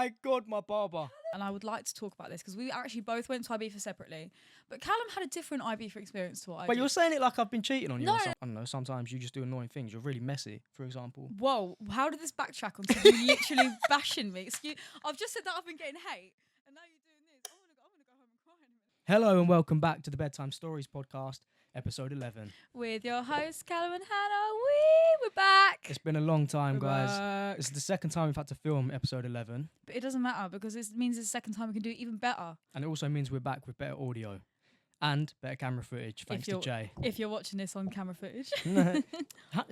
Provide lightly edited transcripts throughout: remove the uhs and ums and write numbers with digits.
my God, my barber. And I would like to talk about this because we actually both went to Ibiza separately. But Callum had a different Ibiza experience to what I But did. you're saying it like I've been cheating on you No. or something. I don't know, sometimes you just do annoying things. You're really messy, for example. Whoa, how did this backtrack onto you literally bashing me? I've just said that I've been getting hate, and now you're doing this. I'm gonna go home and cry in a minute. Hello and welcome back to the Bedtime Stories podcast, episode 11. With your hosts, Callum and Hannah, we're back. It's been a long time, We're guys. back. It's the second time we've had to film episode 11. But it doesn't matter because it means it's the second time we can do it even better. And it also means we're back with better audio and better camera footage, thanks to Jay. If you're watching this on camera footage.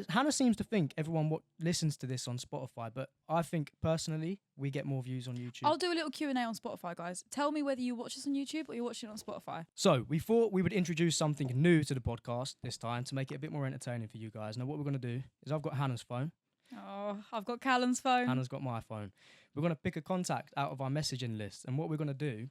Hannah seems to think everyone listens to this on Spotify, but I think personally we get more views on YouTube. I'll do a little Q&A on Spotify, guys. Tell me whether you watch this on YouTube or you're watching it on Spotify. So we thought we would introduce something new to the podcast this time to make it a bit more entertaining for you guys. Now what we're going to do is I've got Hannah's phone. Oh, I've got Callum's phone. Hannah's got my phone. We're going to pick a contact out of our messaging list, and what we're going to do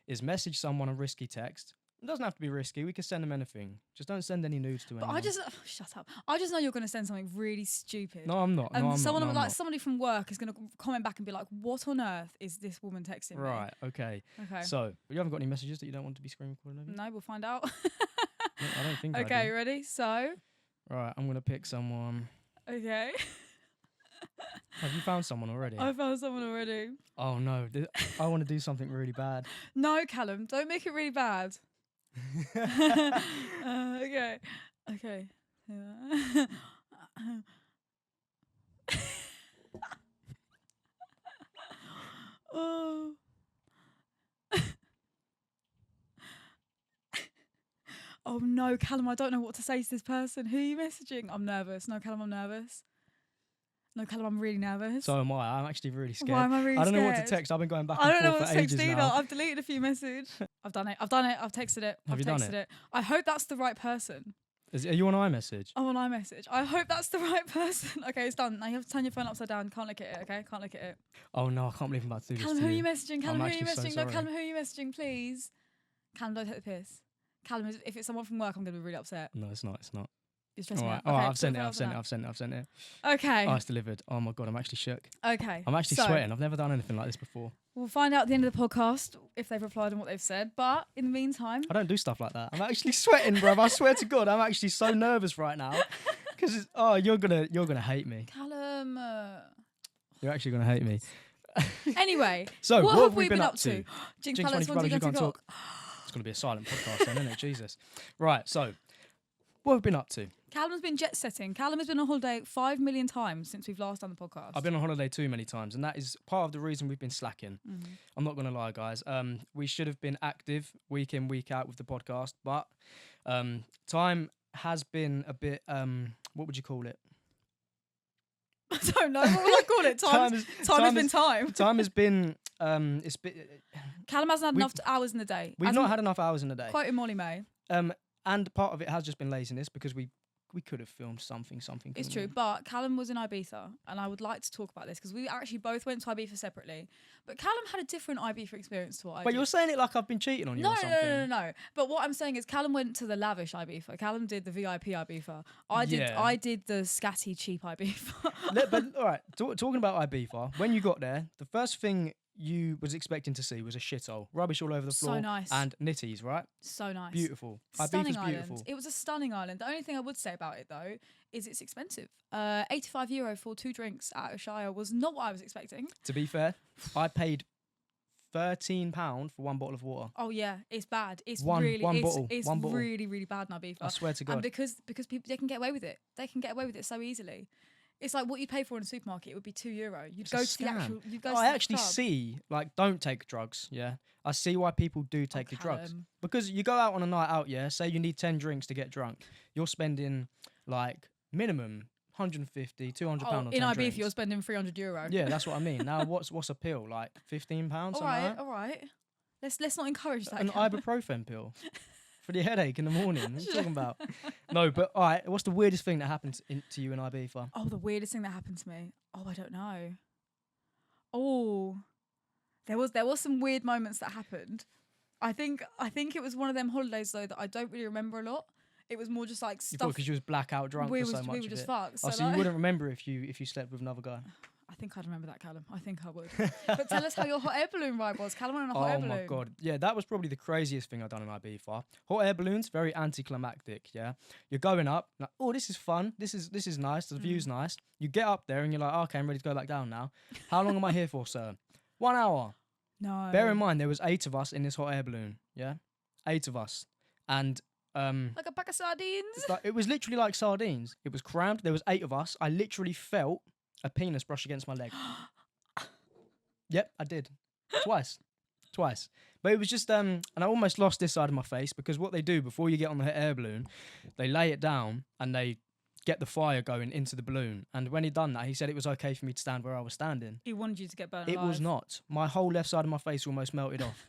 is message someone a risky text. It doesn't have to be risky. We can send them anything. Just don't send any nudes to anyone. But shut up. I just know you're going to send something really stupid. No, I'm not. And no, I'm someone not. No, I'm not. somebody from work is going to comment back and be like, "What on earth is this woman texting me?" Right. Okay. Okay. So you haven't got any messages that you don't want to be screen recording, have you? No, we'll find out. No, I don't think. Okay, I do. ready? So. Right. I'm gonna pick someone. Okay. Have you found someone already? I found someone already. Oh no! I want to do something really bad. No, Callum, don't make it really bad. Okay. Okay. Oh. Oh no, Callum, I don't know what to say to this person. Who are you messaging? I'm nervous. No, Callum, I'm nervous. No, Callum, I'm really nervous. So am I. I'm actually really scared. Why am I really I don't know what to scared? text. I've been going back I and don't know forth what for to text ages either. now. I've deleted a few messages. I've done it. I've texted it. Have you done texted it? I hope that's the right person. Are you on iMessage? I'm on iMessage. I hope that's the right person. Okay, it's done. Now you have to turn your phone upside down. Can't look at it, okay? Can't look at it. Oh no, I can't believe I'm about to do this. Callum, to who are you. you messaging? Callum, who are you actually so messaging? No, sorry. Callum, who are you messaging, please? Callum, don't take the piss. Callum, if it's someone from work, I'm going to be really upset. No, it's not. It's not. You're stressing All me right. out. Oh, Okay, I've sent it. put I've the sent it. phone I've sent it. I've sent it. up. Okay. Oh, it's delivered. Oh my God, I'm actually shook. Okay. I'm actually so, sweating. I've never done anything like this before. We'll find out at the end of the podcast if they've replied and what they've said. But in the meantime, I don't do stuff like that. I'm actually sweating, bruv. I swear to God, I'm actually so nervous right now. Because you're gonna hate me. Callum. You're actually gonna hate me. Anyway, So what have we been up to? to? Jinx Jinx Palace, Funny one, two, Brothers, you go, can't go. It's gonna be a silent podcast then, isn't it? Jesus. Right. So, what have we been up to? Callum's been jet setting. Callum has been on holiday 5 million times since we've last done the podcast. I've been on holiday too many times, and that is part of the reason we've been slacking. Mhm. I'm not gonna lie, guys. We should have been active week in, week out with the podcast, but time has been a bit. What would you call it? I don't know. What would I call it? Time has been time. Time has been. It's been. Callum hasn't had enough hours in the day. We've not had enough hours in the day. Quoting Molly May. And part of it has just been laziness because we could have filmed something. It's couldn't true, we? but Callum was in Ibiza, and I would like to talk about this because we actually both went to Ibiza separately. But Callum had a different Ibiza experience to what I But did. you're saying it like I've been cheating on you No, or no, something. no, no, no. But what I'm saying is Callum went to the lavish Ibiza. Callum did the VIP Ibiza. I Yeah. did the scatty cheap Ibiza. But all right, talking about Ibiza, when you got there, the first thing you was expecting to see was a shithole, rubbish all over the So floor, nice. and nitties, right? So nice. Beautiful. Stunning Ibiza's island. beautiful. It was a stunning island. The only thing I would say about it though is it's expensive. €85 for 2 drinks at Shire was not what I was expecting. To be fair, I paid £13 for one bottle of water. Oh yeah, it's bad. It's One really bottle, it's one bottle. really really bad in Ibiza. I swear to God. And because people they can get away with it. They can get away with it so easily. It's like what you pay for in a supermarket. It would be €2. You'd It's go a to the scam. actual. You'd go. I to the actually club. see, like, don't take drugs, yeah? I see why people do take the drugs. Callum. Because you go out on a night out, yeah? Say you need 10 drinks to get drunk. You're spending, like, minimum 150, £200 on 10 in Ibiza, drinks. you're spending €300. Yeah, that's what I mean. Now, what's a pill? Like £15? All right, all right. Let's not encourage that. An Callum. ibuprofen pill for the headache in the morning. What are you talking about? No, but all right. What's the weirdest thing that happened to you in Ibiza? Oh, the weirdest thing that happened to me. Oh, I don't know. Oh, there was some weird moments that happened. I think it was one of them holidays though that I don't really remember a lot. It was more just like stuff. Because you was blackout drunk we for so much were of just it. fucked. Oh, so like, you wouldn't remember if you slept with another guy. think I'd remember that, Callum. I think I would. But tell us how your hot air balloon ride was. Callum went on a hot air balloon. Oh my god, yeah, that was probably the craziest thing I've done in Ibiza. Hot air balloons, very anticlimactic. Yeah, you're going up, like, oh, this is fun. This is nice. The view's nice. You get up there and you're like, okay, I'm ready to go back down now. How long am I here for, sir? 1 hour. No. Bear in mind, there was 8 of us in this hot air balloon. Yeah, 8 of us, and like a pack of sardines. it was literally like sardines. It was crammed. There was 8 of us. I literally felt a penis brush against my leg. Yep, I did. Twice. But it was just, and I almost lost this side of my face because what they do before you get on the air balloon, they lay it down and they get the fire going into the balloon. And when he'd done that, he said it was okay for me to stand where I was standing. He wanted you to get burnt It alive. was not. My whole left side of my face almost melted off.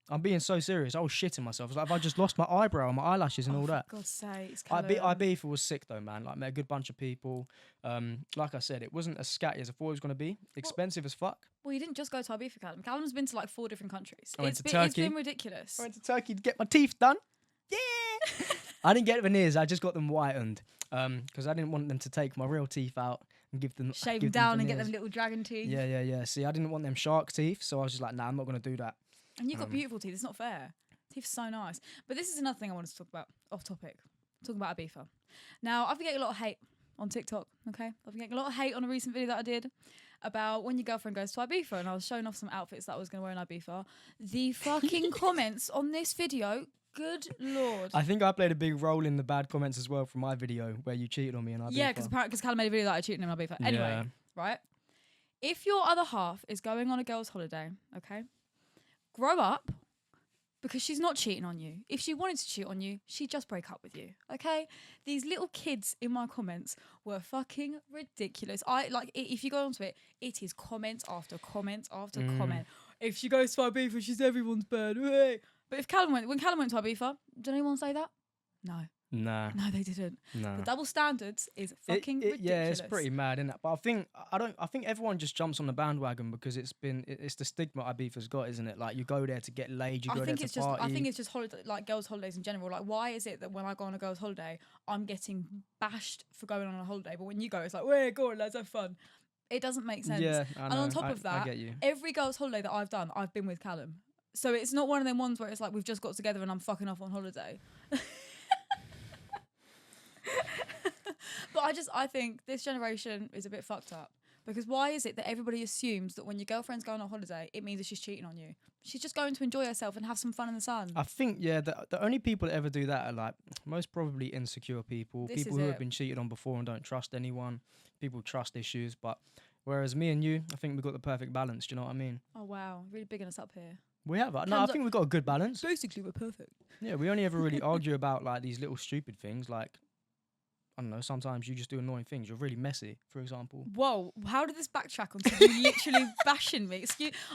I'm being so serious. I was shitting myself. I was like, have I just lost my eyebrow and my eyelashes and all that? For God's sakes, Ibiza was sick though, man. Like, met a good bunch of people. Like I said, it wasn't as scatty as I thought it was going to be. Expensive as fuck. Well, you didn't just go to Ibiza, Callum. Callum's been to like 4 different countries. I went to It's Turkey. been ridiculous. I went to Turkey to get my teeth done. Yeah. I didn't get veneers. I just got them whitened because I didn't want them to take my real teeth out and give them Shave give them down and veneers. get them little dragon teeth. Yeah. See, I didn't want them shark teeth, so I was just like, nah, I'm not going to do that. And you've got beautiful teeth. It's not fair. Teeth are so nice. But this is another thing I wanted to talk about, off topic. Talking about Ibiza. Now, I've been getting a lot of hate on TikTok, okay? I've been getting a lot of hate on a recent video that I did about when your girlfriend goes to Ibiza, and I was showing off some outfits that I was going to wear in Ibiza. The fucking comments on this video, good lord. I think I played a big role in the bad comments as well from my video where you cheated on me in Ibiza. Yeah, because Callum made a video that I cheated in Ibiza. Anyway, Yeah. right? If your other half is going on a girl's holiday, okay, grow up, because she's not cheating on you. If she wanted to cheat on you, she'd just break up with you, okay? These little kids in my comments were fucking ridiculous. If you go onto it, it is comment after comment after comment. If she goes to Ibiza, she's everyone's bad. But when Callum went to Ibiza, did anyone say that? No. Nah. No, they didn't. Nah. The double standards is fucking ridiculous. Yeah, it's pretty mad, isn't it? But I think everyone just jumps on the bandwagon because it's the stigma Ibiza's got, isn't it? Like, you go there to get laid, you go there to party. I think it's just holiday, like girls' holidays in general. Like, why is it that when I go on a girls' holiday, I'm getting bashed for going on a holiday, but when you go, it's like, "We're go on, let's have fun." It doesn't make sense. Yeah, I know. And on top of that, I get you. every girls' holiday that I've done, I've been with Callum. So it's not one of them ones where it's like we've just got together and I'm fucking off on holiday. But I think this generation is a bit fucked up. Because why is it that everybody assumes that when your girlfriend's going on holiday, it means that she's cheating on you? She's just going to enjoy herself and have some fun in the sun. I think, yeah, the only people that ever do that are like most probably insecure people, This people is who it. have been cheated on before and don't trust anyone, people with trust issues. But whereas me and you, I think we've got the perfect balance. Do you know what I mean? Oh, wow. Really bigging us up here. We have. No, I Comes up- think we've got a good balance. Basically, we're perfect. Yeah, we only ever really argue about like these little stupid things. Like, I don't know, sometimes you just do annoying things. You're really messy, for example. Whoa, how did this backtrack onto you literally bashing me?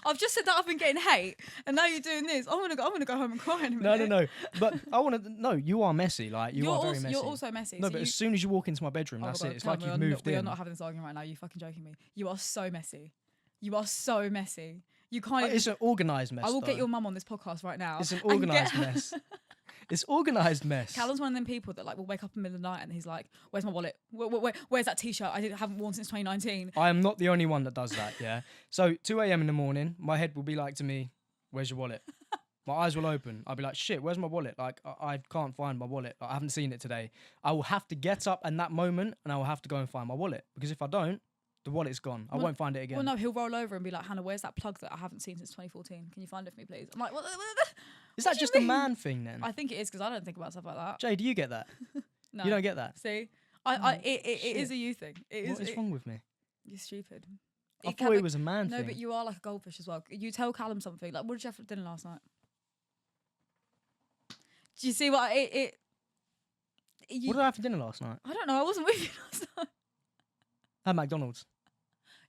I've just said that I've been getting hate, and now you're doing this. I'm gonna go home and cry in a minute. No. But I want to. No, you are messy. Like, you are very messy. You're also messy. No, so but as soon as you walk into my bedroom, that's it. It's like you've moved We are in. not having this argument right now. You fucking joking me. You are so messy. You are so messy. You can't. It's an organised mess. I will though. get your mum on this podcast right now. It's an and organised get- mess. It's organised mess. Callum's one of them people that like will wake up in the middle of the night and he's like, "Where's my wallet? Where's that t-shirt I haven't worn since 2019?" I am not the only one that does that, yeah? So 2 a.m. in the morning, my head will be like to me, where's your wallet? My eyes will open. I'll be like, shit, where's my wallet? Like, I can't find my wallet. Like, I haven't seen it today. I will have to get up in that moment and I will have to go and find my wallet. Because if I don't, the wallet's gone. I won't find it again. Well, no, he'll roll over and be like, "Hannah, where's that plug that I haven't seen since 2014? Can you find it for me, please?" I'm like, "What?" Is that just a man thing then? I think it is because I don't think about stuff like that. Jay, do you get that? No. You don't get that? See, it is Shit. a you thing. What is wrong with me? You're stupid. I thought it was a man No, thing. but you are like a goldfish as well. You tell Callum something. Like, what did you have for dinner last night? Do you see what What did I have for dinner last night? I don't know. I wasn't with you last night. I had McDonald's.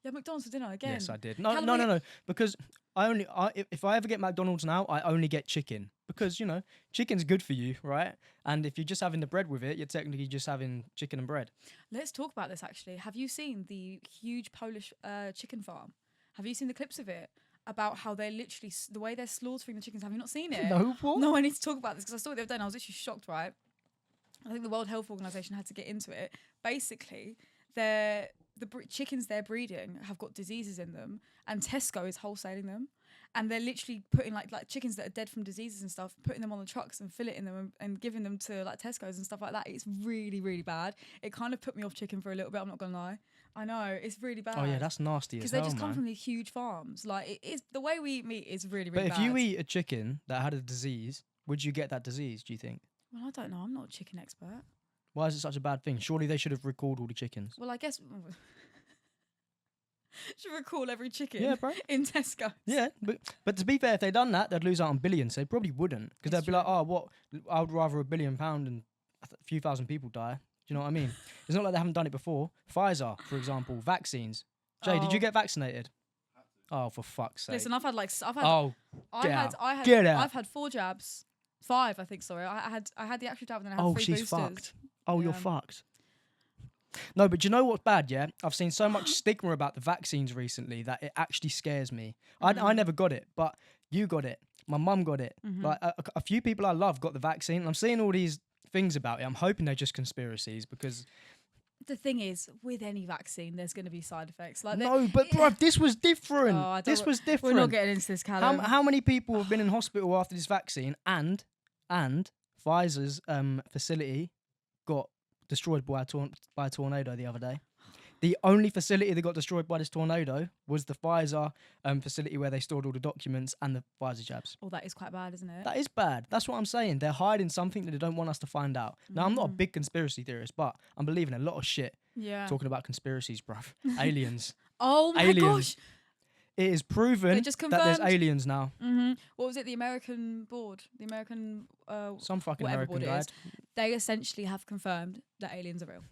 You had McDonald's for dinner again. Yes, I did. No, Callum, no. Because if I ever get McDonald's now, I only get chicken. Because, you know, chicken's good for you, right? And if you're just having the bread with it, you're technically just having chicken and bread. Let's talk about this, actually. Have you seen the huge Polish chicken farm? Have you seen the clips of it? About how they're literally, the way they're slaughtering the chickens. Have you not seen it? No, what? No, I need to talk about this because I saw it the other day and I was literally shocked, right? I think the World Health Organization had to get into it. Basically, they're chickens they're breeding have got diseases in them, and Tesco is wholesaling them, and they're literally putting like chickens that are dead from diseases and stuff, putting them on the trucks and filleting them and giving them to like Tesco's and stuff like that. It's really, really bad. It kind of put me off chicken for a little bit. I'm not gonna lie. I know it's really bad. Oh yeah, that's nasty as because hell, they just come man. from these huge farms. Like it is the way we eat meat is really, But really if bad. you eat a chicken that had a disease, would you get that disease, do you think? Well, I don't know. I'm not a chicken expert. Why is it such a bad thing? Surely they should have recalled all the chickens. Well, I guess should recall every chicken Yeah, bro. in Tesco. Yeah, but to be fair, if they'd done that, they'd lose out on billions. They probably wouldn't, because It's they'd be like, true. oh, what? I would rather £1 billion and a few thousand people die. Do you know what I mean? It's not like they haven't done it before. Pfizer, for example, vaccines. Jay, did you Oh. get vaccinated? Oh, for fuck's sake! Listen, I've had Oh, I Get out. I've had 4 jabs, 5 I think. Sorry, I had the actual jab and then I had oh, 3 she's boosters. fucked. Oh, you're Yeah. fucked. No, but do you know what's bad? Yeah, I've seen so much stigma about the vaccines recently that it actually scares me. I never got it, but you got it. My mum got it. Like a few people I love got the vaccine. And I'm seeing all these things about it. I'm hoping they're just conspiracies because The thing is, with any vaccine, there's going to be side effects. Like no, but bruv, this was different. Oh, I don't This wa- was different. we're not getting into this, Callum. How many people have been in hospital after this vaccine and Pfizer's facility got destroyed by a tornado the other day? The only facility that got destroyed by this tornado was the Pfizer facility where they stored all the documents and the Pfizer jabs. Oh, that is quite bad, isn't it? That is bad. That's what I'm saying. They're hiding something that they don't want us to find out. Now, I'm not a big conspiracy theorist, but I'm believing a lot of shit Yeah. talking about conspiracies, bruv. Aliens. Oh my Aliens. gosh. It is proven just that there's confirmed. aliens now. What was it? The American board, the American Some fucking whatever American board it guy. is. They essentially have confirmed that aliens are real.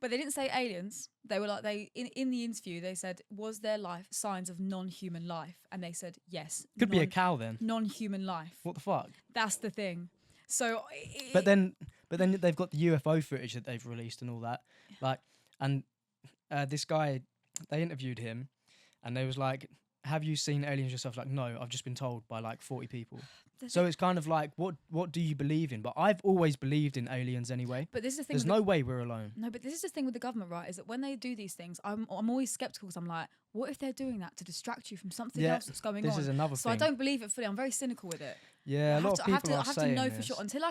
But they didn't say aliens. They were like in the interview they said, was there life signs of non-human life? And they said yes. Could be a cow then. Non-human life. What the fuck? That's the thing. So. But then they've got the UFO footage that they've released and all that. Like, and this guy, they interviewed him, and they was like, "Have you seen aliens yourself?" Like, no, I've just been told by like 40 people. So it's kind of like, what do you believe in? But I've always believed in aliens anyway. But this is the thing. There's no way we're alone. No, but this is the thing with the government, right? Is that when they do these things, I'm always skeptical because I'm like, what if they're doing that to distract you from something else that's going on? This is another So thing. I don't believe it fully. I'm very cynical with it. Yeah, a lot of people I are have to saying know for this. sure until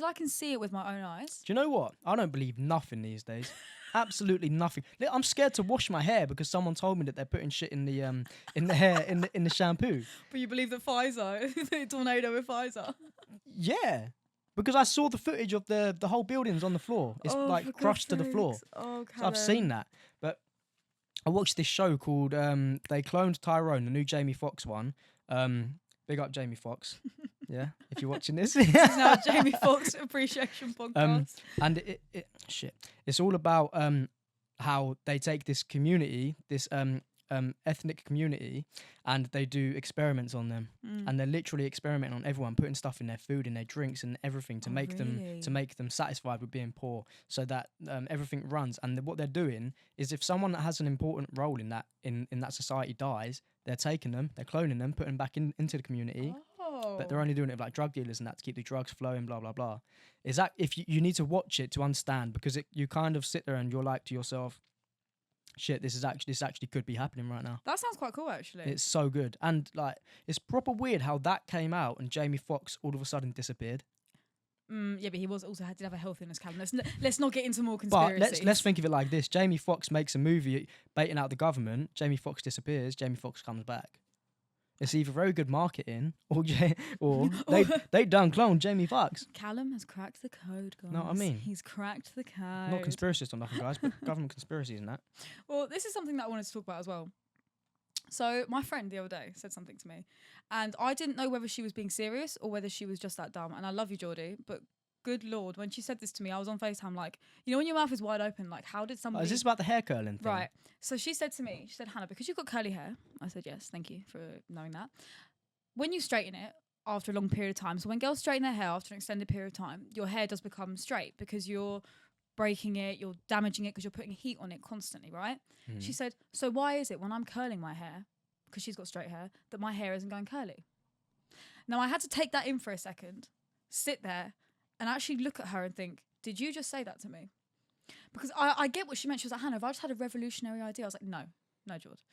I can see it with my own eyes. Do you know what? I don't believe nothing these days. Absolutely nothing. I'm scared to wash my hair because someone told me that they're putting shit in the hair in the shampoo. But you believe that Pfizer, the tornado with Pfizer. Yeah, because I saw the footage of the whole building's on the floor. It's like crushed to the floor. Oh, So I've seen that. But I watched this show called they cloned Tyrone, the new Jamie Foxx one. Big up Jamie Foxx. Yeah, if you're watching this. This is now a Jamie Foxx appreciation podcast. And it's all about how they take this community, this ethnic community, and they do experiments on them, and they're literally experimenting on everyone, putting stuff in their food, in their drinks, and everything to make them satisfied with being poor, so that everything runs. And what they're doing is, if someone that has an important role in that society dies, they're taking them, they're cloning them, putting them back into the community. But they're only doing it with like drug dealers and that to keep the drugs flowing, blah blah blah. Is that if you need to watch it to understand, because you kind of sit there and you're like to yourself, shit, this actually could be happening right now. That sounds quite cool, actually. It's so good, and like it's proper weird how that came out and Jamie Foxx all of a sudden disappeared. Yeah, but he did have a health illness, Callum. Let's not get into more But conspiracies. let's think of it like this: Jamie Foxx makes a movie baiting out the government. Jamie Foxx disappears. Jamie Foxx comes back. It's either very good marketing or they done cloned Jamie Foxx. Callum has cracked the code, guys. Know what I mean? He's cracked the code. I'm not conspiracist or nothing, guys, but government conspiracies and that. Well, this is something that I wanted to talk about as well. So my friend the other day said something to me, and I didn't know whether she was being serious or whether she was just that dumb. And I love you, Geordie, but good Lord, when she said this to me, I was on FaceTime like, you know when your mouth is wide open, like how did somebody... Is this about the hair curling thing? Right. So she said to me, Hannah, because you've got curly hair. I said, yes, thank you for knowing that. When you straighten it after a long period of time, so when girls straighten their hair after an extended period of time, your hair does become straight because you're breaking it, you're damaging it because you're putting heat on it constantly, right? She said, so why is it when I'm curling my hair, because she's got straight hair, that my hair isn't going curly? Now, I had to take that in for a second, sit there, and actually look at her and think, did you just say that to me? Because I get what she meant. She was like, Hannah, if I just had a revolutionary idea, I was like, no, George.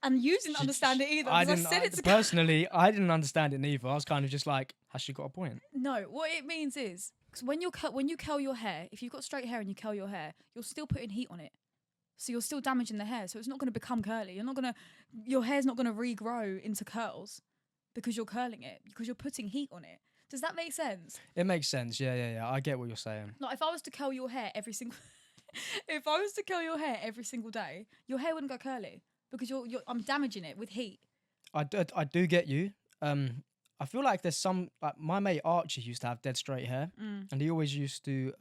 And you didn't understand it either. I Because didn't. I said it to Personally, I didn't understand it neither. I was kind of just like, has she got a point? No, what it means is, because when you curl your hair, if you've got straight hair and you curl your hair, you're still putting heat on it. So you're still damaging the hair. So it's not going to become curly. Your hair's not going to regrow into curls because you're curling it, because you're putting heat on it. Does that make sense? It makes sense. Yeah. I get what you're saying. Like if I was to curl your hair every single if I was to curl your hair every single day, your hair wouldn't go curly because I'm damaging it with heat. I do get you. I feel like there's some, like my mate Archie used to have dead straight hair, and he always used to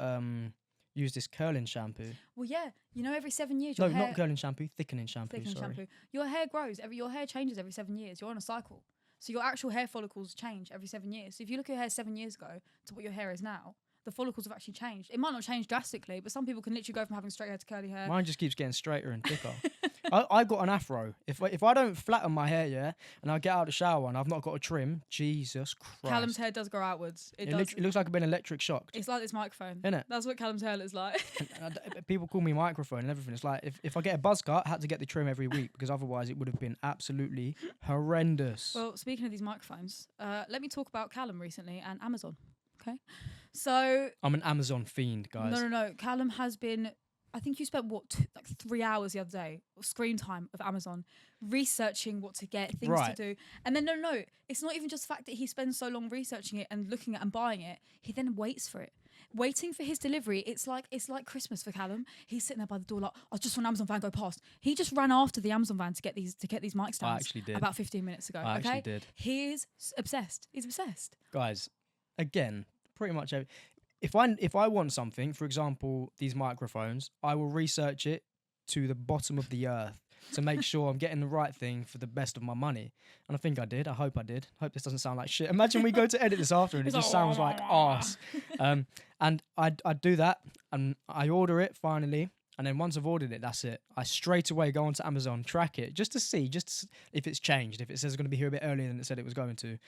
use this curling shampoo. Well, yeah, every 7 years. No, not curling shampoo, thickening shampoo. Shampoo. Your hair grows. Your hair changes every 7 years. You're on a cycle. So your actual hair follicles change every 7 years. So if you look at your hair 7 years ago to what your hair is now, the follicles have actually changed. It might not change drastically, but some people can literally go from having straight hair to curly hair. Mine just keeps getting straighter and thicker. I got an afro. If I don't flatten my hair, and I get out of the shower and I've not got a trim, Jesus Christ. Callum's hair does grow outwards. It looks like I've been electric shocked. It's like this microphone. Isn't it? That's what Callum's hair looks like. People call me microphone and everything. It's like if I get a buzz cut, I had to get the trim every week because otherwise it would have been absolutely horrendous. Well, speaking of these microphones, let me talk about Callum recently and Amazon. Okay, so I'm an Amazon fiend, guys. No. Callum has been. I think you spent 3 hours the other day, screen time of Amazon, researching what to get, things to do, and then no, it's not even just the fact that he spends so long researching it and looking at and buying it. He then waits for it, waiting for his delivery. It's like Christmas for Callum. He's sitting there by the door like, I just saw an Amazon van go past. He just ran after the Amazon van to get these mic stands. I actually did about 15 minutes ago. I actually did. He is obsessed. He's obsessed, guys. Again, pretty much if I want something, for example, these microphones, I will research it to the bottom of the earth to make sure I'm getting the right thing for the best of my money. And I think I did. I hope I did. Hope this doesn't sound like shit. Imagine we go to edit this after and it just sounds like arse. And I do that and I order it finally. And then once I've ordered it, that's it. I straight away go onto Amazon, track it, just to see if it's changed. If it says it's going to be here a bit earlier than it said it was going to.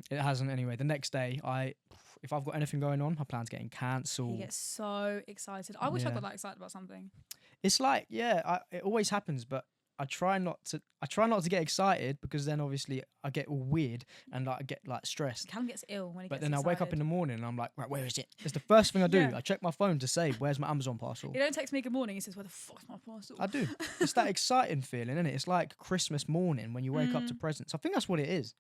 It hasn't anyway. The next day, if I've got anything going on, my plan's getting cancelled. He gets so excited. I wish I got that excited about something. It's like, it always happens, but I try not to get excited because then obviously I get all weird and I get stressed. Callum gets ill when he gets excited. I wake up in the morning and I'm like, right, where is it? It's the first thing I do. I check my phone to say, where's my Amazon parcel? You don't text me good morning. He says, where the fuck's my parcel? I do. It's that exciting feeling, isn't it? It's like Christmas morning when you wake up to presents. I think that's what it is.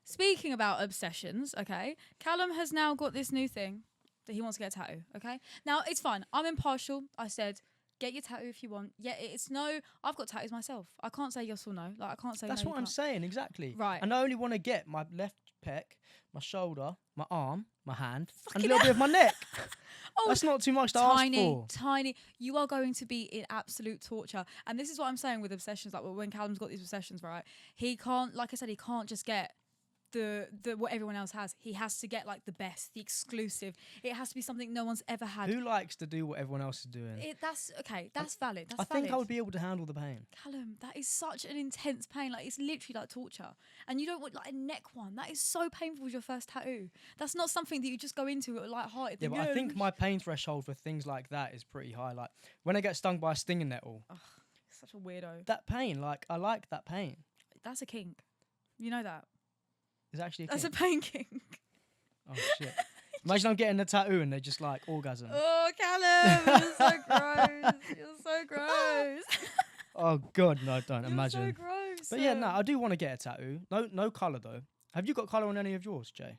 Speaking about obsessions, okay, Callum has now got this new thing that he wants to get a tattoo, okay? Now, it's fine. I'm impartial. I said, get your tattoo if you want. Yeah, I've got tattoos myself. I can't say yes or no. Like, I can't say That's no, what I'm saying, exactly. Right. And I only want to get my left pec, my shoulder, my arm, my hand, Fucking and a little bit of my neck. Oh, that's not too much to ask for. Tiny. You are going to be in absolute torture. And this is what I'm saying with obsessions. Like, when Callum's got these obsessions, right? He can't, like I said, he can't just get the what everyone else has. He has to get the best, the exclusive. It has to be something no one's ever had. Who likes to do what everyone else is doing? That's okay. That's valid. I think I would be able to handle the pain. Callum, that is such an intense pain. It's literally like torture. And you don't want a neck one. That is so painful with your first tattoo. That's not something that you just go into at light-hearted. Yeah, but I think my pain threshold for things like that is pretty high. Like when I get stung by a stinging nettle. Ugh, such a weirdo. That pain, I like that pain. That's a kink. You know that. It's actually That's a pain kink. Oh shit! Imagine I'm getting a tattoo and they're just orgasm. Oh, Callum, you're so gross. You're so gross. Oh god, no, don't imagine. You're so gross. But yeah, no, I do want to get a tattoo. No colour though. Have you got colour on any of yours, Jay?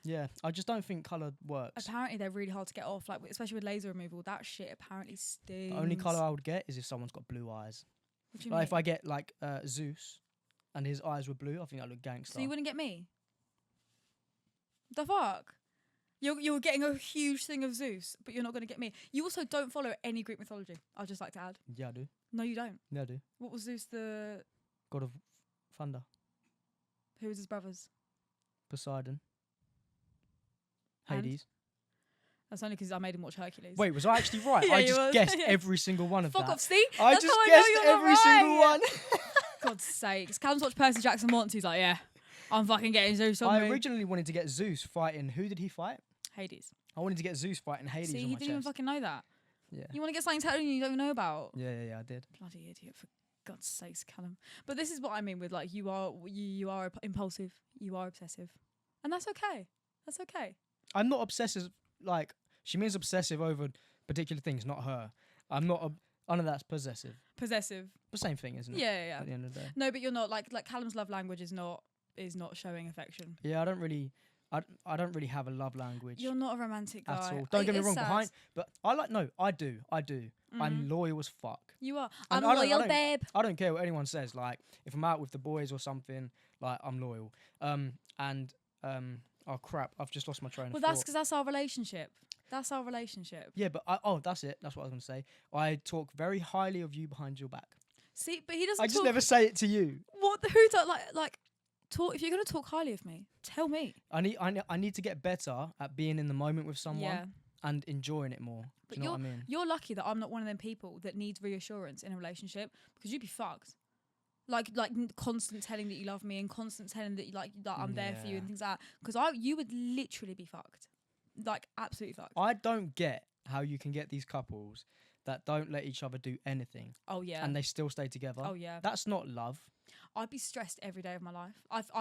Yeah, I just don't think colour works. Apparently they're really hard to get off, especially with laser removal. That shit apparently stinks. The only colour I would get is if someone's got blue eyes. What do you mean? If I get Zeus and his eyes were blue, I think I look gangster. So you wouldn't get me? The fuck? You're getting a huge thing of Zeus, but you're not going to get me. You also don't follow any Greek mythology. I'd just like to add. Yeah, I do. No, you don't. Yeah, I do. What was Zeus the... God of thunder. Who was his brothers? Poseidon. And? Hades. That's only because I made him watch Hercules. Wait, was I actually right? Yeah, I just guessed Yeah. every single one of Fuck that. off, see? I That's just how guessed know you're not every single right. one. God's sakes. Callum's watched Percy Jackson once. He's like, yeah, I'm fucking getting Zeus on I me. originally wanted to get Zeus fighting. Who did he fight? Hades. I wanted to get Zeus fighting Hades See, on he my didn't even chest. fucking know that. Yeah. You want to get something tattooed you don't even know about. Yeah, I did. Bloody idiot, for God's sakes, Callum. But this is what I mean with like you are impulsive, you are obsessive, and that's okay. That's okay. I'm not obsessive. Like, she means obsessive over particular things, not her. I'm not. I know that's possessive. Possessive. The same thing, isn't it? Yeah. At the end of the day. No, but you're not like Callum's love language is not showing affection. Yeah, I don't really have a love language You're not a romantic guy at all. Don't get me wrong. Sad. But I do. I'm loyal as fuck. You are. And I'm I don't- loyal, babe. I don't care what anyone says. Like, if I'm out with the boys or something, like, I'm loyal. Oh crap! I've just lost my train of thought. Well, that's because that's our relationship. That's our relationship. Yeah, but that's it. That's what I was going to say. I talk very highly of you behind your back. See, but he doesn't. I just never say it to you. What? Who does like talk? If you're going to talk highly of me, tell me. I need to get better at being in the moment with someone and enjoying it more. Do you know what I mean? You're lucky that I'm not one of them people that needs reassurance in a relationship, because you'd be fucked. Like constant telling that you love me and constant telling that that I'm there for you and things like that. Because you would literally be fucked. Like, absolutely fucked. I don't get how you can get these couples that don't let each other do anything. Oh yeah. And they still stay together. Oh yeah. That's not love. I'd be stressed every day of my life.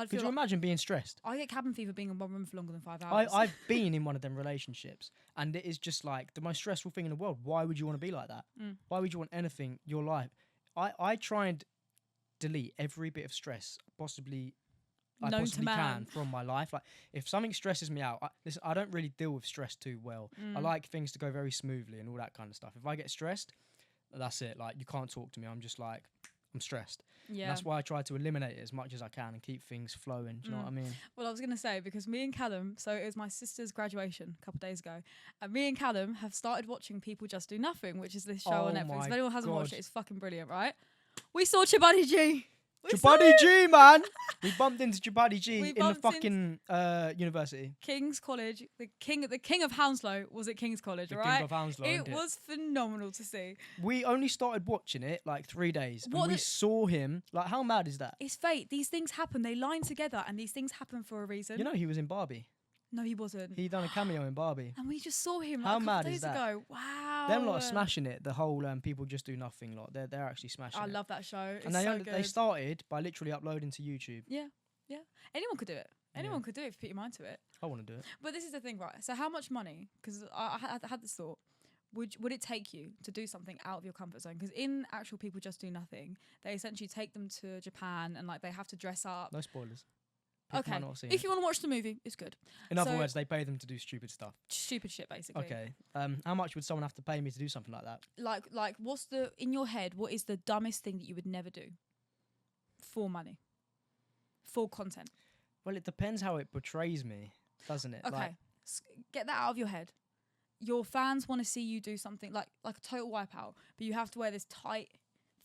Could you imagine being stressed? I get cabin fever being in one room for longer than 5 hours. I've been in one of them relationships, and it is just like the most stressful thing in the world. Why would you want to be like that? Why would you want anything your life? I try and delete every bit of stress I possibly can from my life. Like, if something stresses me out, I don't really deal with stress too well. I like things to go very smoothly and all that kind of stuff. If I get stressed, that's it. Like, you can't talk to me. I'm just like, I'm stressed. Yeah. And that's why I try to eliminate it as much as I can and keep things flowing. Do you know what I mean? Well, I was going to say, because me and Callum, so it was my sister's graduation a couple of days ago, and me and Callum have started watching People Just Do Nothing, which is this show on Netflix. If anyone hasn't watched it, it's fucking brilliant, right? We saw Chibadi G. Chibadi G, man. We bumped into Chibadi G in the fucking university. King's College. The king of Hounslow was at King's College, right? King of Hounslow. It was phenomenal to see. We only started watching it like 3 days. And we saw him. Like, how mad is that? It's fate. These things happen. They line together, and these things happen for a reason. You know, he was in Barbie. No, he wasn't. He done a cameo in Barbie. And we just saw him how like a mad couple is days that? ago. Wow. Them lot are smashing it. The whole People Just Do Nothing lot. They're actually smashing it. I love that show. It's and so good. They started by literally uploading to YouTube. Yeah. Anyone could do it. Anyone could do it if you put your mind to it. I want to do it. But this is the thing, right? So how much money? Because I had this thought. Would it take you to do something out of your comfort zone? Because in actual People Just Do Nothing, they essentially take them to Japan and like they have to dress up. No spoilers. People Okay. might not have seen If it. you want to watch the movie, it's good. In other words, they pay them to do stupid stuff. Stupid shit, basically. Okay. How much would someone have to pay me to do something like that? Like what's in your head, what is the dumbest thing that you would never do for money? For content? Well, it depends how it portrays me, doesn't it? Okay. Like, get that out of your head. Your fans want to see you do something like a total wipeout, but you have to wear this tight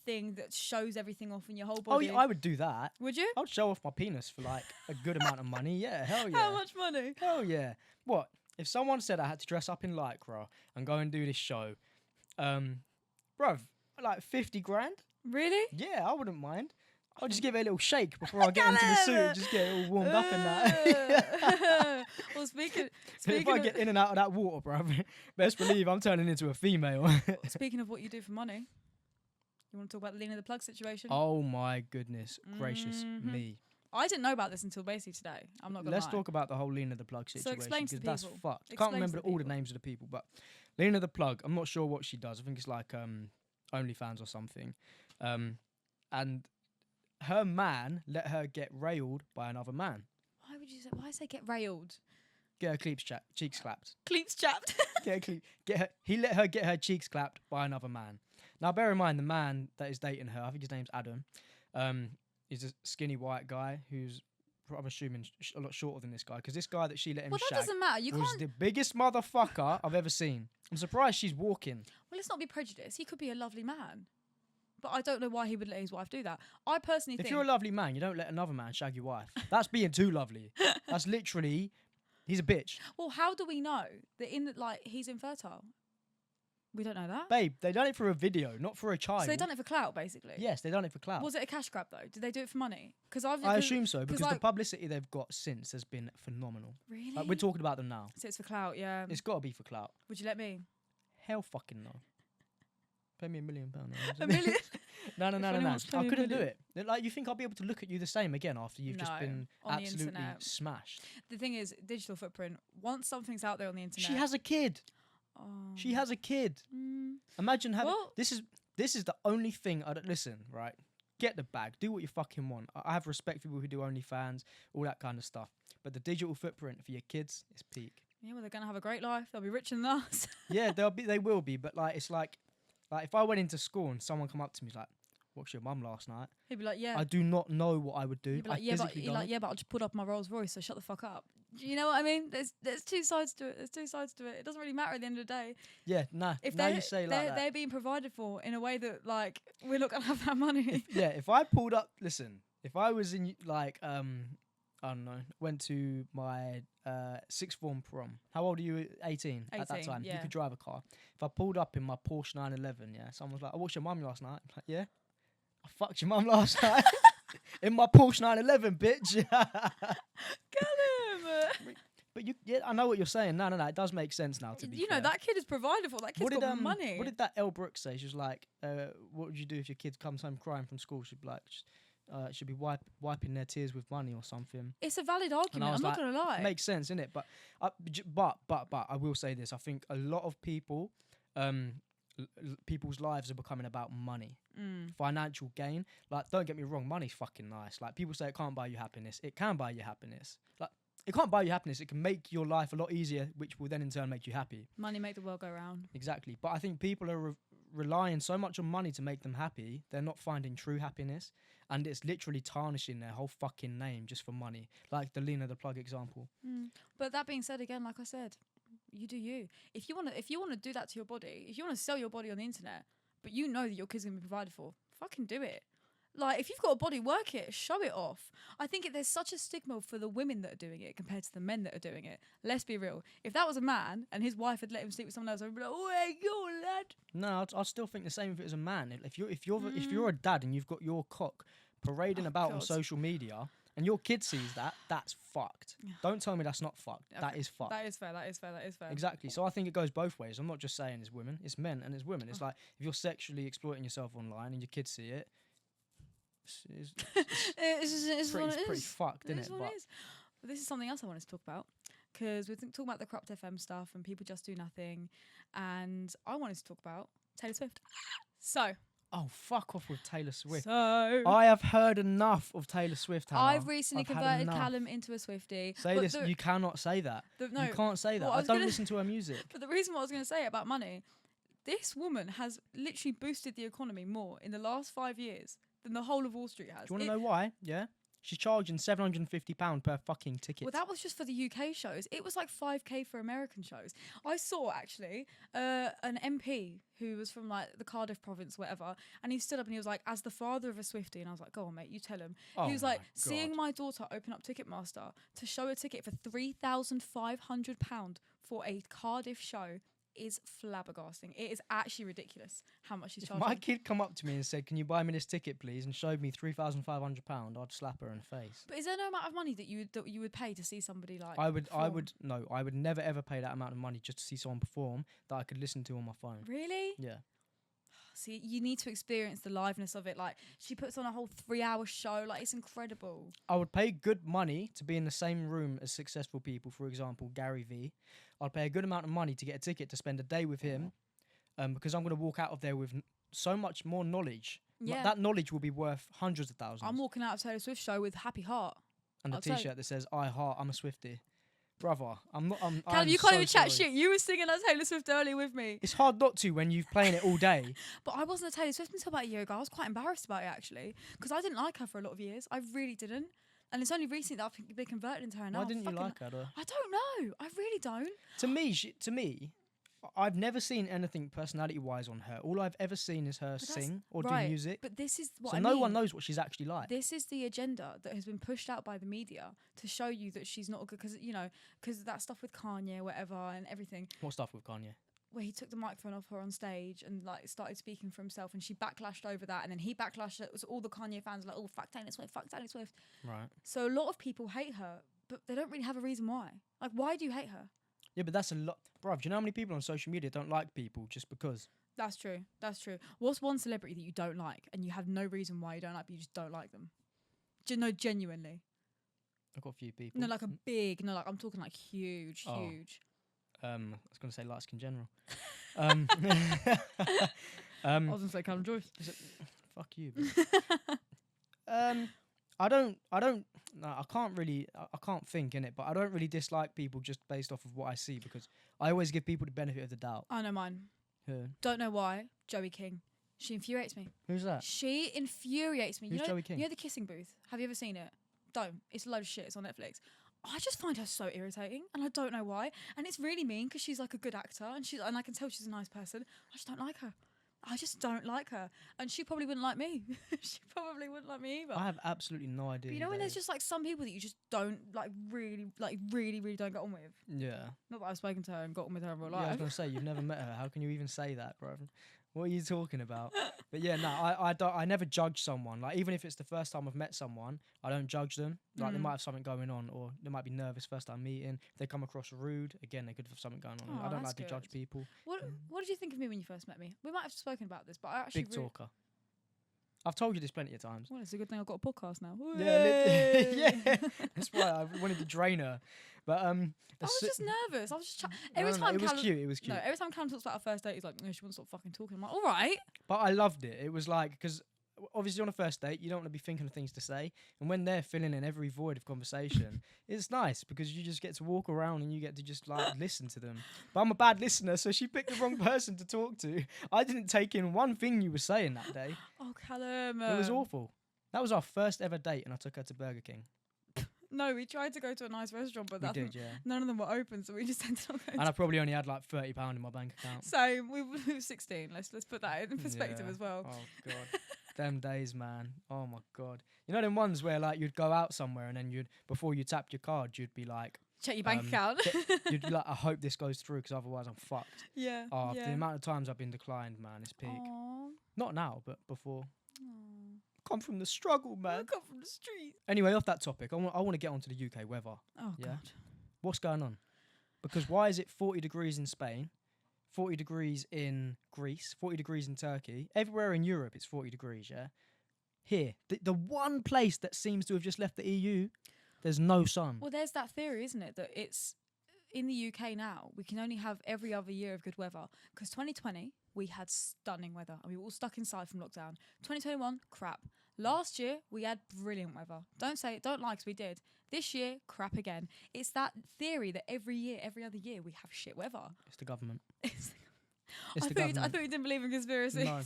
thing that shows everything off in your whole body. Oh, yeah, I would do that. Would you? I would show off my penis for like a good amount of money. Yeah, hell yeah. How much money? Hell yeah. What? If someone said I had to dress up in Lycra and go and do this show, bruv, like 50 grand? Really? Yeah, I wouldn't mind. I'll just give it a little shake before I get into the suit. Just get it all warmed up and that. Well, speaking if I get in and out of that water, bruv, best believe I'm turning into a female. Speaking of what you do for money, you want to talk about the Leonardo The Plug situation? Oh my goodness gracious me. I didn't know about this until basically today. I'm not gonna Let's lie. talk about the whole Leonardo The Plug So situation, explain to because the that's people. fucked. I Explain can't to remember the all the people. names of the people, but Leonardo The Plug, I'm not sure what she does. I think it's like OnlyFans or something. And her man let her get railed by another man. Why say get railed? Get her cheeks clapped. Cleats chapped. He let her get her cheeks clapped by another man. Now, bear in mind, the man that is dating her, I think his name's Adam, is a skinny white guy who's, I'm assuming, a lot shorter than this guy, because this guy that she let him Well, that shag doesn't matter. You was can't. the biggest motherfucker I've ever seen. I'm surprised she's walking. Well, let's not be prejudiced. He could be a lovely man, but I don't know why he would let his wife do that. I personally think If you're a lovely man, you don't let another man shag your wife. That's being too lovely. That's literally, he's a bitch. Well, how do we know that he's infertile? We don't know that. Babe, they done it for a video, not for a child. So they done it for clout, basically. Yes, they done it for clout. Was it a cash grab though? Did they do it for money? I assume so, because the publicity they've got since has been phenomenal. Really? Like, we're talking about them now. So it's for clout, yeah. It's got to be for clout. Would you let me? Hell fucking no. Pay me £1 million. $1 million? No. If anyone wants to pay I me $1 couldn't do million. it. Like, you think I'll be able to look at you the same again after you've just No, been on the absolutely internet. smashed? The thing is, digital footprint. Once something's out there on the internet, She has a kid. Oh. She has a kid. Mm. Imagine having. Well- This is the only thing. I don't listen. Right. Get the bag. Do what you fucking want. I have respect for people who do OnlyFans, all that kind of stuff. But the digital footprint for your kids is peak. Yeah, well, they're gonna have a great life. They'll be richer than us. Yeah, they will be. But like, it's like if I went into school and someone come up to me like, "Watched your mum last night?" He'd be like, yeah. I do not know what I would do. He'd be like, I yeah, but physically he'd like, don't. yeah, but I just put up my Rolls Royce, so shut the fuck up. Do you know what I mean? There's two sides to it. There's two sides to it. It doesn't really matter at the end of the day. Yeah, nah. If Now they're, you say like they're, that. they're being provided for in a way that like we're not gonna have that money. If I pulled up, listen, if I was in like I don't know, went to my sixth form prom. How old are you? 18 at that 18, time. You yeah. could drive a car. If I pulled up in my Porsche 911, yeah, someone was like, "I watched your mum last night." I'm like, yeah, I fucked your mum last night in my Porsche 911, bitch. Get him. But yeah, I know what you're saying. No, it does make sense now. To be You know fair. that kid is provided for. That kid's got money. What did that Elle Brooks say? She was like, "What would you do if your kid comes home crying from school?" She'd be like, "Should be wiping their tears with money or something." It's a valid argument. I'm not gonna lie. Makes sense, innit? But I will say this: I think a lot of people, people's lives are becoming about money, financial gain. Like, don't get me wrong, money's fucking nice. Like, people say it can't buy you happiness. It can buy you happiness. Like, it can't buy you happiness. It can make your life a lot easier, which will then in turn make you happy. Money make the world go round. Exactly. But I think people are relying so much on money to make them happy, they're not finding true happiness. And it's literally tarnishing their whole fucking name just for money. Like the Leonardo The Plug example. But that being said, again, like I said, you do you. If you wanna do that to your body, if you wanna sell your body on the internet, but you know that your kid's gonna be provided for, fucking do it. Like, if you've got a body, work it, show it off. I think there's such a stigma for the women that are doing it compared to the men that are doing it. Let's be real. If that was a man and his wife had let him sleep with someone else, I'd be like, "Oh, hey, go, lad." No, I'll still think the same if it was a man. If you're a dad and you've got your cock parading about on God. social media and your kid sees that, that's fucked. Don't tell me that's not fucked. That is fucked. That is fair. Exactly. So I think it goes both ways. I'm not just saying it's women, it's men and it's women. It's like if you're sexually exploiting yourself online and your kids see it, it's pretty fucked, isn't it? But this is something else I wanted to talk about, because we're talking about the corrupt FM stuff and people just do nothing, and I wanted to talk about Taylor Swift. So. Oh, fuck off with Taylor Swift. So. I have heard enough of Taylor Swift, Hannah. I've recently converted Callum into a Swiftie. Say this, you cannot say that. No, you can't say that. well, I don't listen to her music. But the reason what I was going to say about money, this woman has literally boosted the economy more in the last 5 years than the whole of Wall Street has. Do you want to know why? Yeah. She's charging £750 per fucking ticket. Well, that was just for the UK shows. It was like 5k for American shows. I saw actually an MP who was from like the Cardiff province, whatever, and he stood up and he was like, "As the father of a Swiftie," and I was like, "Go on, mate, you tell him." He was like, "Seeing my daughter open up Ticketmaster to show a ticket for £3,500 for a Cardiff show is flabbergasting. It is actually ridiculous how much she's charging." My kid come up to me and said, "Can you buy me this ticket, please?" and showed me £3,500, I'd slap her in the face. But is there no amount of money that you would pay to see somebody like? I would perform? I would never ever pay that amount of money just to see someone perform that I could listen to on my phone. Really? Yeah. See, you need to experience the liveness of it. Like, she puts on a whole 3-hour show. Like, it's incredible. I would pay good money to be in the same room as successful people. For example, Gary Vee. I'd pay a good amount of money to get a ticket to spend a day with him, because I'm going to walk out of there with so much more knowledge. Yeah. That knowledge will be worth hundreds of thousands. I'm walking out of Taylor Swift show with happy heart. And a T-shirt that says "I heart, I'm a Swiftie." Brother, I'm not. Callum, you can't even chat shit. You were singing that Taylor Swift earlier with me. It's hard not to when you've playing it all day. But I wasn't a Taylor Swift until about a year ago. I was quite embarrassed about it, actually, because I didn't like her for a lot of years. I really didn't. And it's only recently that I've been converted into her. Now Why didn't you like her, though? I don't know. I really don't. To me, I've never seen anything personality-wise on her. All I've ever seen is her sing or do music. But this is what so I no mean. one knows what she's actually like. This is the agenda that has been pushed out by the media to show you that she's not good, because of that stuff with Kanye, whatever, and everything. What stuff with Kanye? Where he took the microphone off her on stage and like started speaking for himself, and she backlashed over that, and then he backlashed. It was all the Kanye fans like, "Oh, fuck Taylor Swift, fuck Taylor Swift." Right. So a lot of people hate her, but they don't really have a reason why. Like, why do you hate her? Yeah, but that's a lot. Bruv, do you know how many people on social media don't like people just because? That's true. That's true. What's one celebrity that you don't like and you have no reason why you don't like, but you just don't like them? No, genuinely. I've got a few people. No, like a big. No, like I'm talking like huge, Oh. huge. I was going to say light skin general. I was gonna say Callum Joyce. Fuck you. I don't. No, I can't really. I can't think in it, but I don't really dislike people just based off of what I see because I always give people the benefit of the doubt. I know mine. Who? Don't know why. Joey King. She infuriates me. Who's that? She infuriates me. Who's you know, Joey King? You know the kissing booth? Have you ever seen it? Don't. It's a load of shit. It's on Netflix. I just find her so irritating, and I don't know why. And it's really mean because she's like a good actor, and I can tell she's a nice person. I just don't like her. I just don't like her, and she probably wouldn't like me. She probably wouldn't like me either. I have absolutely no idea. But you know when there's just like some people that you just don't really don't get on with. Yeah. Not that I've spoken to her and got on with her in real Yeah, I was life. gonna say you've never met her. How can you even say that, bro? What are you talking about? But yeah, no, I don't. I never judge someone. Like even if it's the first time I've met someone, I don't judge them. Like they might have something going on, or they might be nervous first time meeting. If they come across rude, again, they could have something going on. Oh, I don't that's like to judge good. people. What did you think of me when you first met me? We might have spoken about this, but I actually Big talker. I've told you this plenty of times. Well, it's a good thing I've got a podcast now. Yeah, yeah. That's why I wanted to drain her. But I was just nervous. I was just every no, time it was Callum, cute. It was cute. No, every time Callum talks about our first date, he's like, "No, she won't stop fucking talking." I'm like, "All right." But I loved it. It was like because obviously on a first date you don't want to be thinking of things to say, and when they're filling in every void of conversation, it's nice because you just get to walk around and you get to just like listen to them. But I'm a bad listener, so she picked the wrong person to talk to. I didn't take in one thing you were saying that day. Oh, Callum. It was awful. That was our first ever date, and I took her to Burger King. No, we tried to go to a nice restaurant, but We did, yeah. none of them were open, so we just ended up going. And I probably only had like £30 in my bank account. So we were 16. Let's put that in perspective Yeah. as well. Oh god, them days, man. Oh my god. You know them ones where like you'd go out somewhere and then before you tapped your card, you'd be like, Check your bank account. you'd be like, I hope this goes through because otherwise I'm fucked. Yeah. Oh, yeah. the amount of times I've been declined, man, it's peak. Aww. Not now, but before. Aww. Come from the struggle, I man. come from the street. Anyway, off that topic, I want to get onto the UK weather. Oh Yeah. god. What's going on? Because why is it 40 degrees in Spain, 40 degrees in Greece, 40 degrees in Turkey? Everywhere in Europe, it's 40 degrees, yeah? Here, the one place that seems to have just left the EU, there's no sun. Well, there's that theory, isn't it, that it's in the UK now, we can only have every other year of good weather. Because 2020, we had stunning weather and we were all stuck inside from lockdown. 2021, crap. Last year, we had brilliant weather. Don't lie, because we did. This year, crap again. It's that theory that every other year, we have shit weather. It's the government. It's It's I the thought government. you didn't believe in conspiracies. No.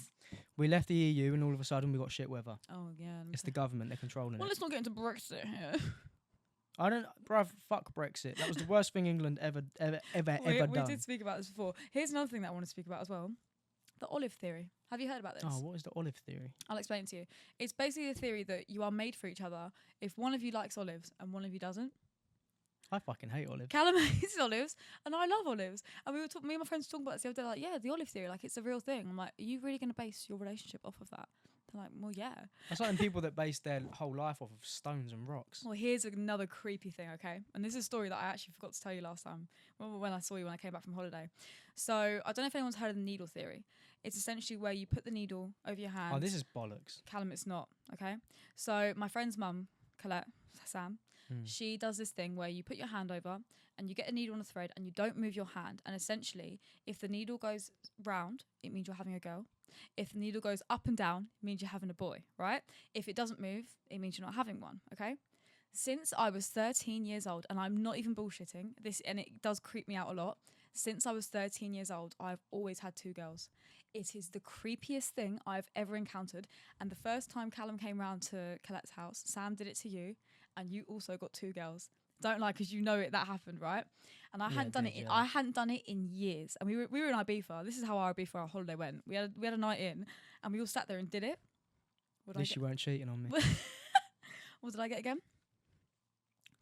We left the EU and all of a sudden we got shit weather. Oh, yeah. It's the government, they're controlling Well, it. let's not get into Brexit here. Bruv, fuck Brexit. That was the worst thing England ever we done. did speak about this before. Here's another thing that I want to speak about as well. The olive theory. Have you heard about this? Oh, what is the olive theory? I'll explain it to you. It's basically the theory that you are made for each other if one of you likes olives and one of you doesn't. I fucking hate olives. Callum hates olives and I love olives. And me and my friends were talking about this the other day, like, yeah, the olive theory, like it's a real thing. I'm like, are you really going to base your relationship off of that? They're like, well, yeah. That's like them people that base their whole life off of stones and rocks. Well, here's another creepy thing, okay? And this is a story that I actually forgot to tell you last time when I saw you when I came back from holiday. So I don't know if anyone's heard of the needle theory. It's essentially where you put the needle over your hand. Oh, this is bollocks. Callum, it's not, okay? So my friend's mum, Colette, Sam, she does this thing where you put your hand over and you get a needle on a thread and you don't move your hand. And essentially, if the needle goes round, it means you're having a girl. If the needle goes up and down, it means you're having a boy, right? If it doesn't move, it means you're not having one, okay? Since I was 13 years old, and I'm not even bullshitting, and it does creep me out a lot, since I was 13 years old, I've always had 2 girls. It is the creepiest thing I've ever encountered. And the first time Callum came round to Colette's house, Sam did it to you, and you also got 2 girls. Don't lie, because you know that happened, right? And I hadn't done it. yeah. I hadn't done it in years. And we were in Ibiza. This is how our Ibiza holiday went. We had a night in, and we all sat there and did it. At least you weren't cheating on me. What did I get again?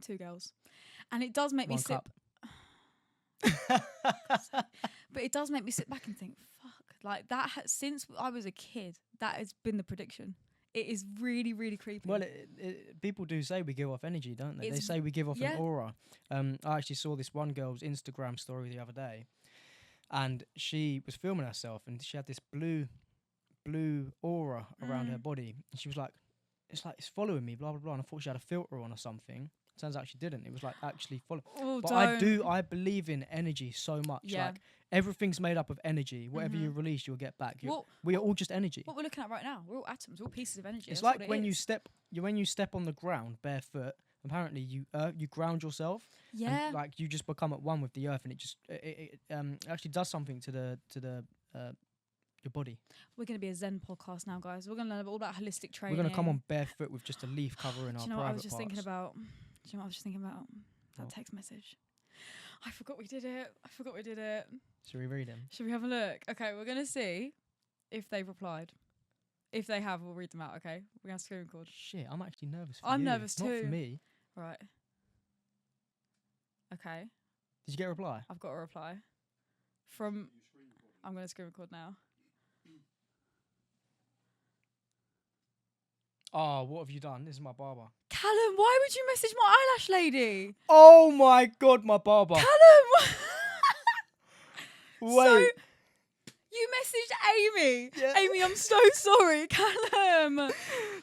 2 girls, and it does make me sit. But it does make me sit back and think, fuck, like that. Since I was a kid, that has been the prediction. It is really, really creepy. Well, people do say we give off energy, don't they? They say we give off an aura. I actually saw this one girl's Instagram story the other day, and she was filming herself, and she had this blue aura around her body, and she was like, it's following me, blah blah blah. And I thought she had a filter on or something. Turns out she didn't. It was like actually following. Oh, But don't. I believe in energy so much. Yeah. Like everything's made up of energy. Whatever you release, you'll get back. Well, We are all just energy. What we're looking at right now, we're all atoms, we're all pieces of energy. It's That's like what it when you is. step on the ground barefoot. Apparently, you ground yourself. Yeah. And, like you just become at one with the earth, and it just actually does something to the your body. We're going to be a Zen podcast now, guys. We're going to learn all about holistic training. We're gonna come on barefoot with just a leaf covering Do our you know what I private was just parts. thinking about? Do you know what I was just thinking about? That What? text message. I forgot we did it. Should we read them? Should we have a look? Okay, we're going to see if they've replied. If they have, we'll read them out, okay? We're going to screen record. Shit, I'm actually nervous. For I'm you, nervous not too. for me. Right. Okay, Did you get a reply? I've got a reply. From... I'm going to screen record now. Oh, what have you done? This is my barber. Callum, why would you message my eyelash lady? Oh my god, my barber. Callum! Wait. So, you messaged Amy. Yeah. Amy, I'm so sorry. Callum.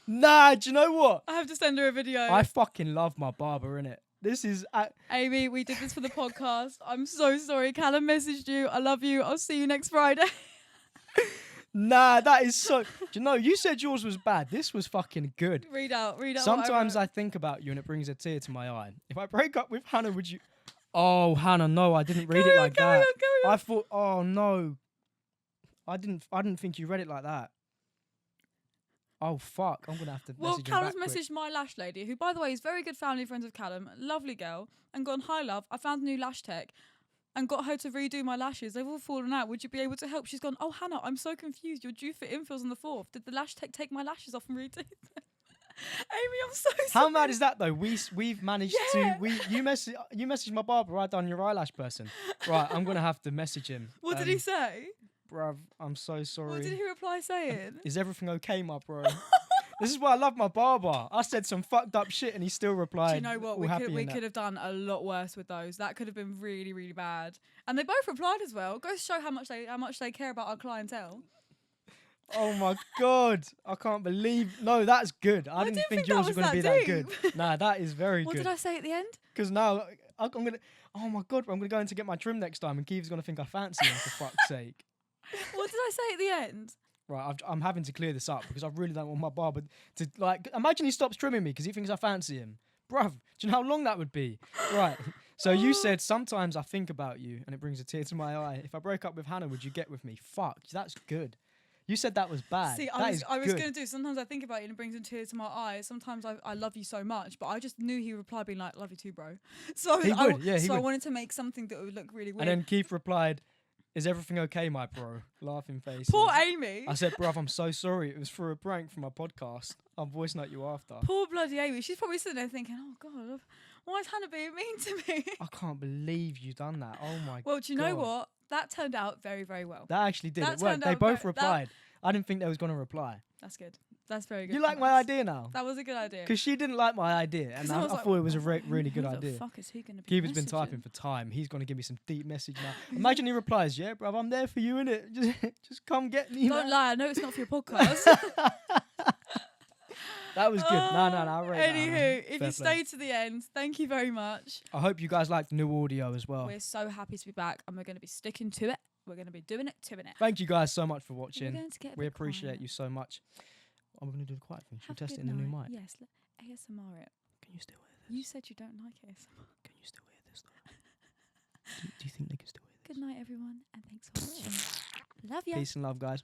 Nah, do you know what? I have to send her a video. I fucking love my barber, innit? This is... Amy, we did this for the podcast. I'm so sorry. Callum messaged you. I love you. I'll see you next Friday. Nah, that is so... Do you know, you said yours was bad. This was fucking good. Read out. Sometimes I think about you and it brings a tear to my eye. If I break up with Hannah, would you... Oh, Hannah, no, I didn't read it like that. Carry on. I thought, oh no. I didn't think you read it like that. Oh fuck, I'm gonna have to Well, message him Callum's back quick. messaged my lash lady, who, by the way, is very good family friends with Callum, lovely girl, and gone, hi love, I found a new lash tech and got her to redo my lashes. They've all fallen out. Would you be able to help? She's gone, oh Hannah, I'm so confused. You're due for infills on the 4th. Did the lash tech take my lashes off and redo them? Amy, I'm so sorry. How mad is that though? We've managed Yeah. to you messaged my barber, I done your eyelash person. Right, I'm gonna have to message him. What did he say? Bruv, I'm so sorry. What did he reply saying? Is everything okay, my bro? This is why I love my barber. I said some fucked up shit and he still replied. Do you know what? all We happy could and that. have done a lot worse with those. That could have been really, really bad. And they both replied as well. Goes to show how much they care about our clientele. Oh my god, I can't believe. No, that's good. I didn't think that yours was were gonna that be that good. deep. Nah, that is very What good. did I say at the end? Because now I'm gonna. Oh my god, I'm gonna go in to get my trim next time, and Keith's gonna think I fancy him for fuck's sake. What did I say at the end? Right, I'm having to clear this up because I really don't want my barber to like. Imagine he stops trimming me because he thinks I fancy him, bruv. Do you know how long that would be? Right. So you said sometimes I think about you and it brings a tear to my eye. If I broke up with Hannah, would you get with me? Fuck, that's good. You said that was bad. See, That I is was good. going to do, sometimes I think about you and it brings a tear to my eyes. Sometimes I love you so much, but I just knew he would reply being like, love you too, bro. So, He would, yeah, he I would. wanted to make something that would look really weird. And then Keith replied, "Is everything okay, my bro?" Laughing face. Poor Amy. I said, bruv, I'm so sorry. It was for a prank for my podcast. I'll voice note you after. Poor bloody Amy. She's probably sitting there thinking, oh God, why is Hannah being mean to me? I can't believe you done that. Oh my god. Well, do you know what? That turned out very, very well. That actually did. That It worked. turned They out both very- replied. I didn't think they was going to reply. That's good. That's very good. You like my idea now? That was a good idea. Because she didn't like my idea. And 'Cause I was like, thought it was a "Oh, really good who idea. the fuck is he going to be Keith has been messaging?" typing for time. He's going to give me some deep message now. Imagine he replies, "Yeah, bruv, I'm there for you, innit? Just come get me." Don't man." lie. I know it's not for your podcast. That was good. No, I rate that. Anywho, man. if Fair you play. stayed to the end, thank you very much. I hope you guys liked the new audio as well. We're so happy to be back, and we're going to be sticking to it. We're going to be doing it. Thank you guys so much for We're watching. going to get a We bit appreciate quiet. you so much. I'm going to do the quiet thing. Should we Have a test it good in the new night. mic? Yes, ASMR it. Can you still hear this? You said you don't like ASMR. Can you still hear this though? do you think they can still hear this? Good night, everyone, and thanks for watching. Love you. Peace and love, guys.